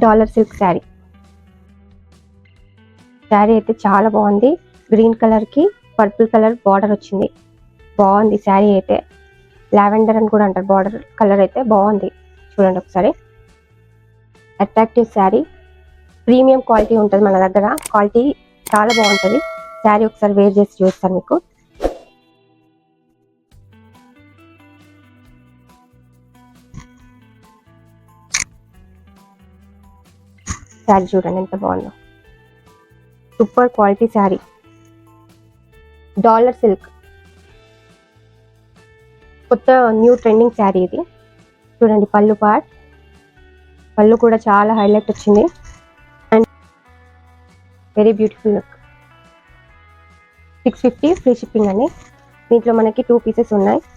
Dollar silk sari. Sari అయితే చాలా బాగుంది. గ్రీన్ కలర్ కి పర్పుల్ కలర్ బార్డర్ వచ్చింది. బాగుంది శారీ అయితే. లావెండర్ అని కూడా అంటారు. బార్డర్ కలర్ అయితే బాగుంది. చూడండి ఒకసారి. అట్రాక్టివ్ శారీ. ప్రీమియం క్వాలిటీ ఉంటుంది మన దగ్గర. క్వాలిటీ చాలా బాగుంటుంది. శారీ ఒకసారి వేర్ చేసి చూస్తాను మీకు. శారీ చూడండి ఎంత బాగుందో. Super quality sari. Dollar silk. కొత్త న్యూ ట్రెండింగ్ శారీ ఇది. చూడండి పళ్ళు పార్ట్. పళ్ళు కూడా చాలా హైలైట్ వచ్చింది and very beautiful look. 650 free shipping అండి. దీంట్లో మనకి 2 పీసెస్ ఉన్నాయి.